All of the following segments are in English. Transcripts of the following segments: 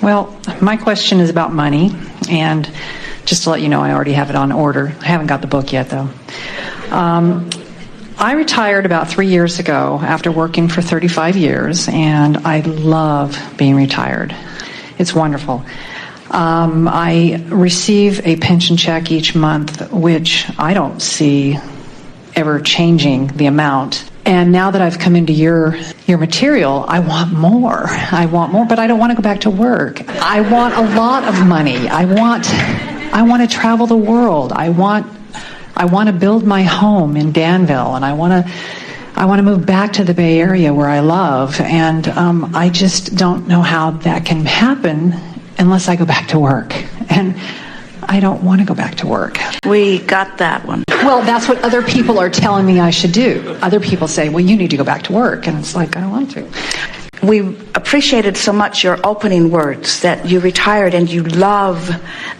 Well, my question is about money, and just to let you know, I already have it on order. I haven't got the book yet, though. I retired about 3 years ago after working for 35 years, and I love being retired. It's wonderful. I receive a pension check each month, which I don't see ever changing the amount. And now that I've come into your material, I want more. But I don't want to go back to work. I want a lot of money. I want to travel the world. I want to build my home in Danville, and I want to move back to the Bay Area where I love. And I just don't know how that can happen unless I go back to work. And I don't want to go back to work. We got that one. Well, that's what other people are telling me I should do. Other people say, well, you need to go back to work. And it's like, I don't want to. We appreciated so much your opening words, that you retired and you love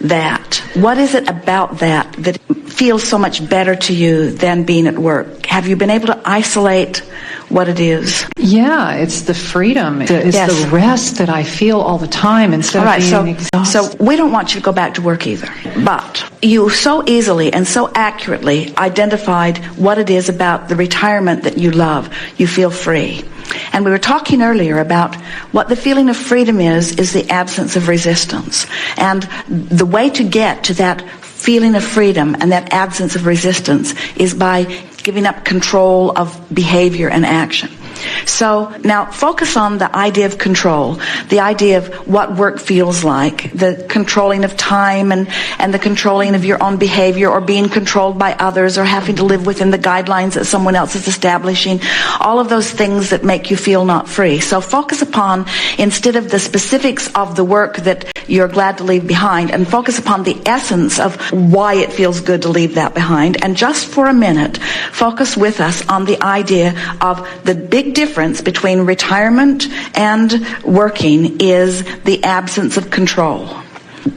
that. What is it about that that feels so much better to you than being at work? Have you been able to isolate what it is? Yeah, it's the freedom. It's Yes. the rest that I feel all the time instead of being exhausted. So we don't want you to go back to work either. But you so easily and so accurately identified what it is about the retirement that you love. You feel free. And we were talking earlier about what the feeling of freedom is the absence of resistance. And the way to get to that feeling of freedom and that absence of resistance is by giving up control of behavior and action. So now focus on the idea of control, the idea of what work feels like, the controlling of time and the controlling of your own behavior, or being controlled by others, or having to live within the guidelines that someone else is establishing, all of those things that make you feel not free. So focus upon, instead of the specifics of the work that you're glad to leave behind, and focus upon the essence of why it feels good to leave that behind. And just for a minute, focus with us on the idea of the big difference between retirement and working is the absence of control.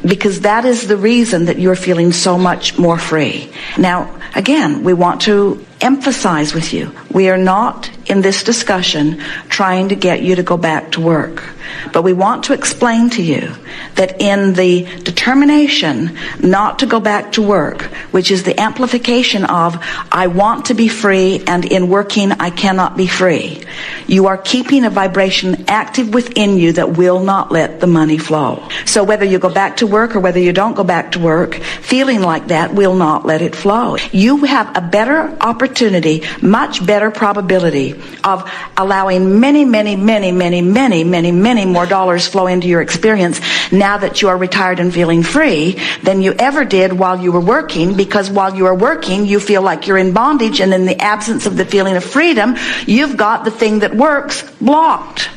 Because that is the reason that you're feeling so much more free. Now, again, we want to emphasize with you, we are not in this discussion trying to get you to go back to work. But we want to explain to you that in the determination not to go back to work, which is the amplification of I want to be free, and in working I cannot be free, you are keeping a vibration active within you that will not let the money flow. So whether you go back to work or whether you don't go back to work, feeling like that will not let it flow. You have a better opportunity, much better probability of allowing many more dollars flow into your experience now that you are retired and feeling free than you ever did while you were working, because while you are working you feel like you're in bondage, and in the absence of the feeling of freedom you've got the thing that works blocked.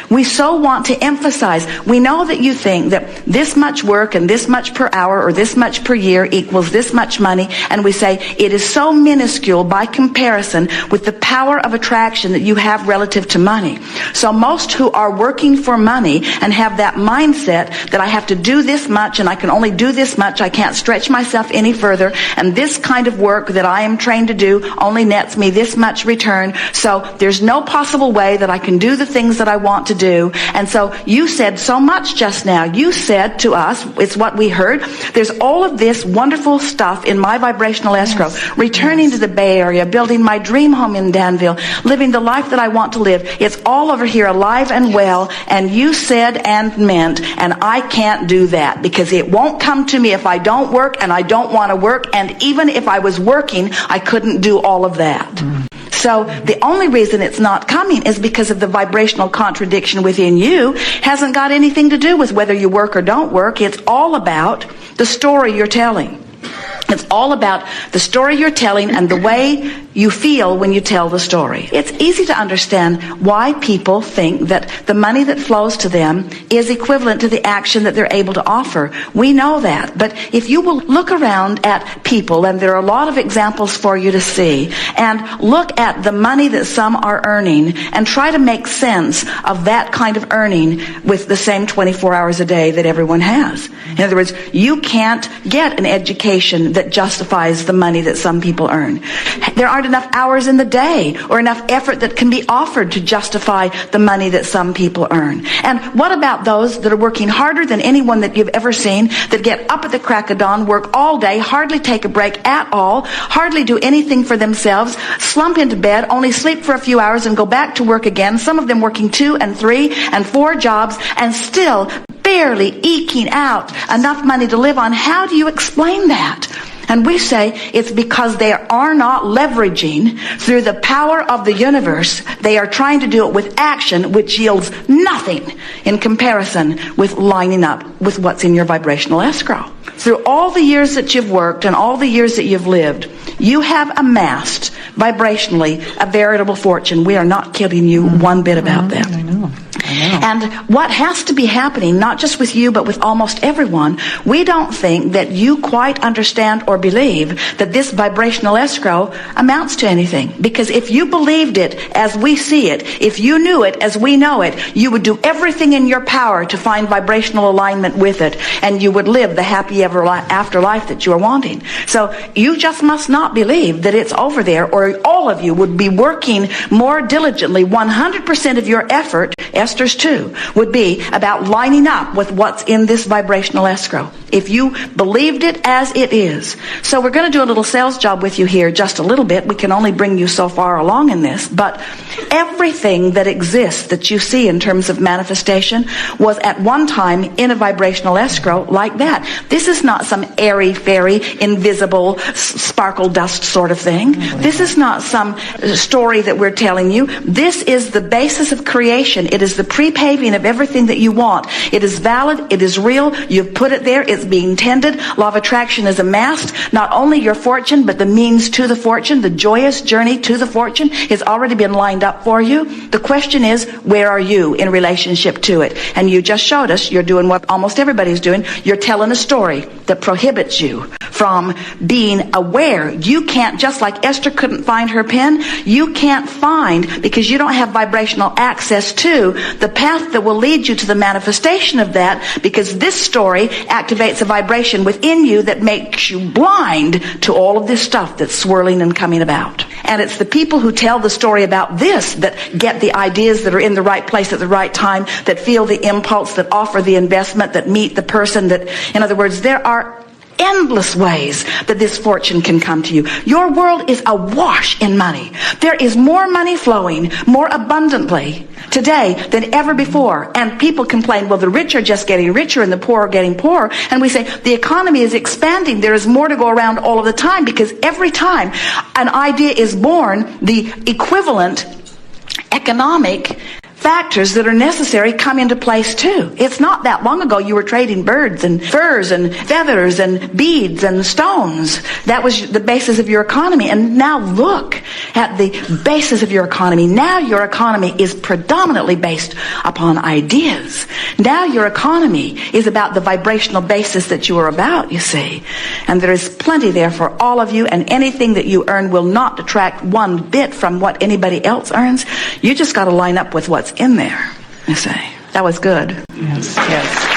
We so want to emphasize, we know that you think that this much work and this much per hour or this much per year equals this much money, and we say it is so minuscule by comparison with the power of attraction that you have relative to money. So most who are working for money and have that mindset that I have to do this much and I can only do this much, I can't stretch myself any further, and this kind of work that I am trained to do only nets me this much return, so there's no possible way that I can do the things that I want to do. And so you said so much just now. You said to us, it's what we heard, there's all of this wonderful stuff in my vibrational escrow, returning to the Bay Area, building my dream home in Danville, living the life that I want to live. It's all over here alive and well, and you said and meant, and I can't do that because it won't come to me if I don't work, and I don't want to work, and even if I was working, I couldn't do all of that. So the only reason it's not coming is because of the vibrational contradiction within you. Hasn't got anything to do with whether you work or don't work. It's all about the story you're telling. It's all about the story you're telling and the way you feel when you tell the story. It's easy to understand why people think that the money that flows to them is equivalent to the action that they're able to offer. We know that. But if you will look around at people, and there are a lot of examples for you to see, and look at the money that some are earning and try to make sense of that kind of earning with the same 24 hours a day that everyone has. In other words, you can't get an education that that justifies the money that some people earn. There aren't enough hours in the day or enough effort that can be offered to justify the money that some people earn. And what about those that are working harder than anyone that you've ever seen, that get up at the crack of dawn, work all day, hardly take a break at all, hardly do anything for themselves, slump into bed, only sleep for a few hours and go back to work again, some of them working 2 and 3 and 4 jobs and still barely eking out enough money to live on? How do you explain that? And we say it's because they are not leveraging through the power of the universe. They are trying to do it with action, which yields nothing in comparison with lining up with what's in your vibrational escrow. Through all the years that you've worked and all the years that you've lived, you have amassed vibrationally a veritable fortune. We are not kidding you one bit about that. I know. And what has to be happening, not just with you, but with almost everyone, we don't think that you quite understand or believe that this vibrational escrow amounts to anything. Because if you believed it as we see it, if you knew it as we know it, you would do everything in your power to find vibrational alignment with it, and you would live the happy ever after life that you are wanting. So you just must not believe that it's over there, or all of you would be working more diligently. 100% of your effort, Esther's too, would be about lining up with what's in this vibrational escrow, if you believed it as it is. So we're going to do a little sales job with you here, just a little bit. We can only bring you so far along in this, but everything that exists that you see in terms of manifestation was at one time in a vibrational escrow like that. This is not some airy-fairy, invisible, sparkle dust sort of thing. This is not some story that we're telling you. This is the basis of creation. It is the pre-paving of everything that you want. It is valid. It is real. You've put it there. It's being tended. Law of attraction is amassed. Not only your fortune, but the means to the fortune, the joyous journey to the fortune has already been lined up for you. The question is, where are you in relationship to it? And you just showed us you're doing what almost everybody's doing. You're telling a story that prohibits you from being aware. You can't, just like Esther couldn't find her pen, you can't find, because you don't have vibrational access to the path that will lead you to the manifestation of that, because this story activates a vibration within you that makes you blind to all of this stuff that's swirling and coming about. And it's the people who tell the story about this that get the ideas, that are in the right place at the right time, that feel the impulse, that offer the investment, that meet the person, that, in other words, there are endless ways that this fortune can come to you. Your world is awash in money. There is more money flowing more abundantly today than ever before. And people complain, well, the rich are just getting richer and the poor are getting poorer. And we say the economy is expanding. There is more to go around all of the time, because every time an idea is born, the equivalent economic factors that are necessary come into place too. It's not that long ago you were trading birds and furs and feathers and beads and stones. That was the basis of your economy. And now look at the basis of your economy. Now your economy is predominantly based upon ideas. Now your economy is about the vibrational basis that you are about, you see. And there is plenty there for all of you, and anything that you earn will not detract one bit from what anybody else earns. You just got to line up with what's in there, you say. That was good. Yes.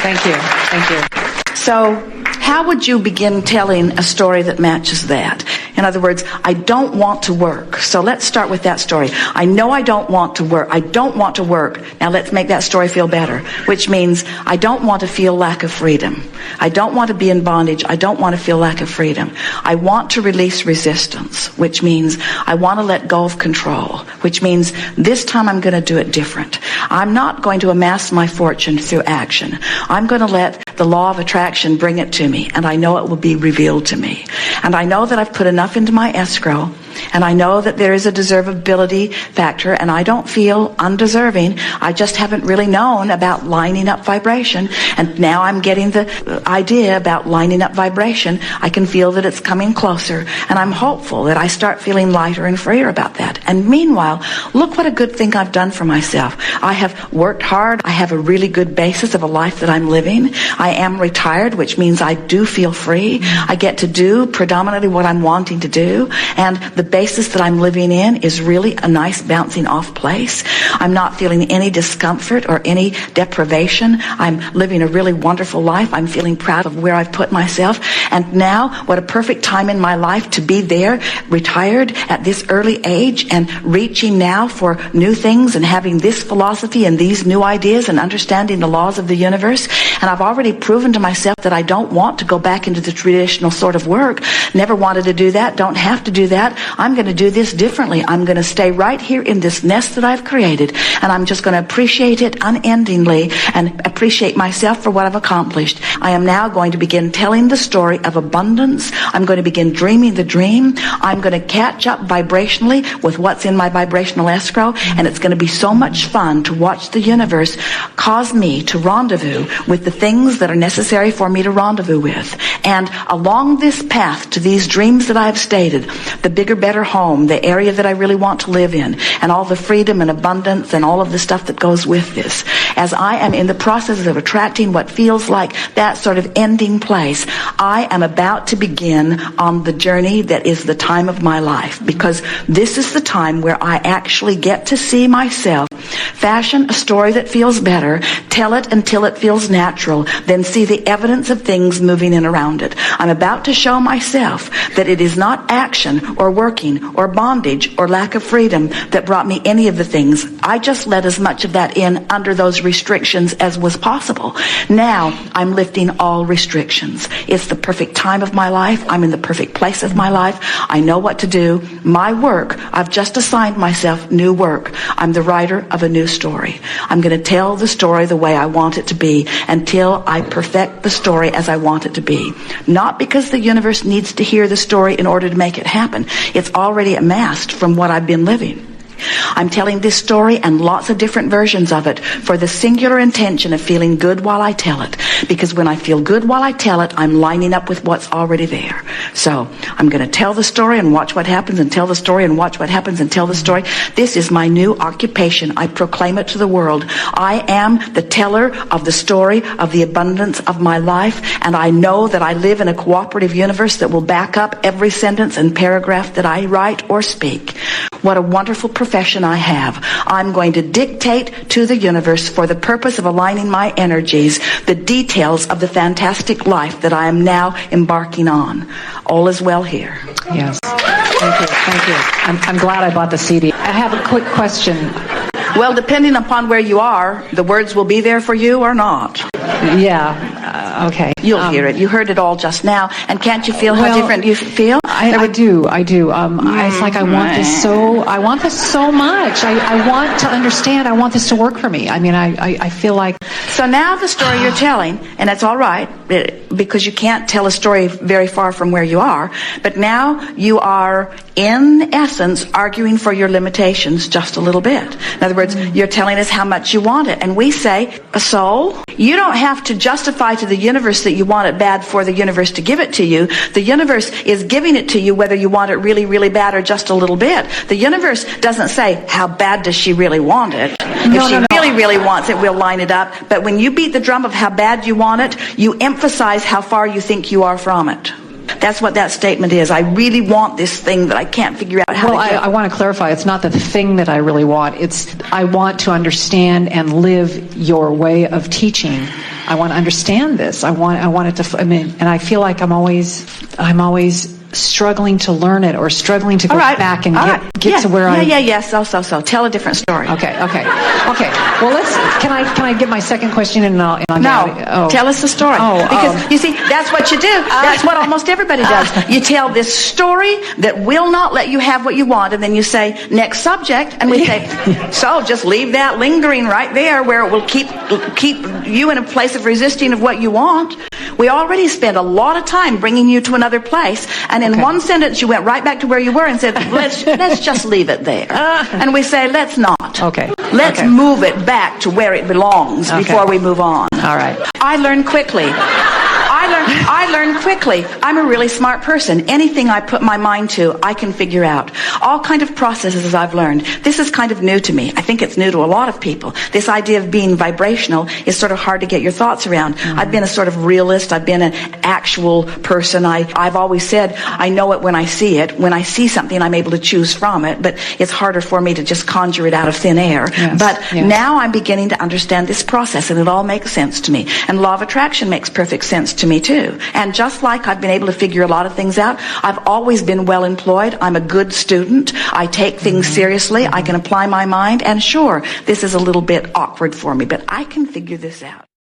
Thank you. So, how would you begin telling a story that matches that? In other words, I don't want to work. So let's start with that story. I know I don't want to work. I don't want to work. Now let's make that story feel better, which means I don't want to feel lack of freedom. I don't want to be in bondage. I don't want to feel lack of freedom. I want to release resistance, which means I want to let go of control, which means this time I'm going to do it different. I'm not going to amass my fortune through action. I'm going to let the law of attraction bring it to me, and I know it will be revealed to me. And I know that I've put enough into my escrow, and I know that there is a deservability factor, and I don't feel undeserving. I just haven't really known about lining up vibration, and now I'm getting the idea about lining up vibration. I can feel that it's coming closer, and I'm hopeful that I start feeling lighter and freer about that. And meanwhile, look what a good thing I've done for myself. I have worked hard. I have a really good basis of a life that I'm living. I am retired, which means I do feel free. I get to do predominantly what I'm wanting to do, and the basis that I'm living in is really a nice bouncing off place. I'm not feeling any discomfort or any deprivation. I'm living a really wonderful life. I'm feeling proud of where I've put myself. And now, what a perfect time in my life to be there, retired at this early age and reaching now for new things and having this philosophy and these new ideas and understanding the laws of the universe. And I've already proven to myself that I don't want to go back into the traditional sort of work. Never wanted to do that. Don't have to do that. I'm going to do this differently. I'm going to stay right here in this nest that I've created, and I'm just going to appreciate it unendingly and appreciate myself for what I've accomplished. I am now going to begin telling the story of abundance. I'm going to begin dreaming the dream. I'm going to catch up vibrationally with what's in my vibrational escrow, and it's going to be so much fun to watch the universe cause me to rendezvous with the things that are necessary for me to rendezvous with. And along this path to these dreams that I've stated, the bigger, better home, the area that I really want to live in, and all the freedom and abundance and all of the stuff that goes with this, as I am in the process of attracting what feels like that sort of ending place, I am about to begin on the journey that is the time of my life, because this is the time where I actually get to see myself fashion a story that feels better, tell it until it feels natural, then see the evidence of things moving in around it. I'm about to show myself that it is not action or working or bondage or lack of freedom that brought me any of the things. I just let as much of that in under those restrictions as was possible. Now I'm lifting all restrictions. It's the perfect time of my life. I'm in the perfect place of my life. I know what to do. My work, I've just assigned myself new work. I'm the writer of a new story. I'm going to tell the story the way I want it to be until I perfect the story as I want it to be. Not because the universe needs to hear the story in order to make it happen. It's already amassed from what I've been living. I'm telling this story and lots of different versions of it for the singular intention of feeling good while I tell it. Because when I feel good while I tell it, I'm lining up with what's already there. So I'm going to tell the story and watch what happens, and tell the story and watch what happens, and tell the story. This is my new occupation. I proclaim it to the world. I am the teller of the story of the abundance of my life, and I know that I live in a cooperative universe that will back up every sentence and paragraph that I write or speak. What a wonderful profession I have. I'm going to dictate to the universe, for the purpose of aligning my energies, the details of the fantastic life that I am now embarking on. All is well here. Yes. Thank you. Thank you. I'm glad I bought the CD. I have a quick question. Well, depending upon where you are, the words will be there for you or not. Yeah. Okay. You'll hear it. You heard it all just now. And can't you feel how different you feel? I do. It's like I want this so much. I want to understand. I want this to work for me. I mean, I feel like... So now the story you're telling, and that's all right, because you can't tell a story very far from where you are, but now you are, in essence, arguing for your limitations just a little bit. In other words, you're telling us how much you want it. And we say, soul, you don't have to justify to the universe that you want it bad for the universe to give it to you. The universe is giving it to you whether you want it really, really bad or just a little bit. The universe doesn't say, how bad does she really want it? If she really, really wants it, we'll line it up. But when you beat the drum of how bad you want it, you emphasize how far you think you are from it. That's what that statement is. I really want this thing that I can't figure out how to get. I want to clarify. It's not the thing that I really want. It's I want to understand and live your way of teaching. I want to understand this. I want it to. And I feel like I'm always struggling to learn it, or struggling to go back and get to where So tell a different story. Okay. Well, can I get my second question and I'll tell us the story. Because you see, that's what you do. That's what almost everybody does. You tell this story that will not let you have what you want, and then you say, next subject, and we say, so just leave that lingering right there where it will keep you in a place of resisting of what you want. We already spent a lot of time bringing you to another place, and in one sentence you went right back to where you were and said, let's just leave it there. And we say, let's not. Okay. Let's move it back to where it belongs before we move on. All right. I learned quickly I learn quickly. I'm a really smart person. Anything I put my mind to, I can figure out. All kind of processes I've learned. This is kind of new to me. I think it's new to a lot of people. This idea of being vibrational is sort of hard to get your thoughts around. I've been a sort of realist. I've been an actual person. I've always said I know it when I see it. When I see something, I'm able to choose from it, but it's harder for me to just conjure it out of thin air. Yes. But now I'm beginning to understand this process, and it all makes sense to me. And law of attraction makes perfect sense to me too. And just like I've been able to figure a lot of things out, I've always been well employed. I'm a good student. I take things seriously. I can apply my mind. And sure, this is a little bit awkward for me, but I can figure this out.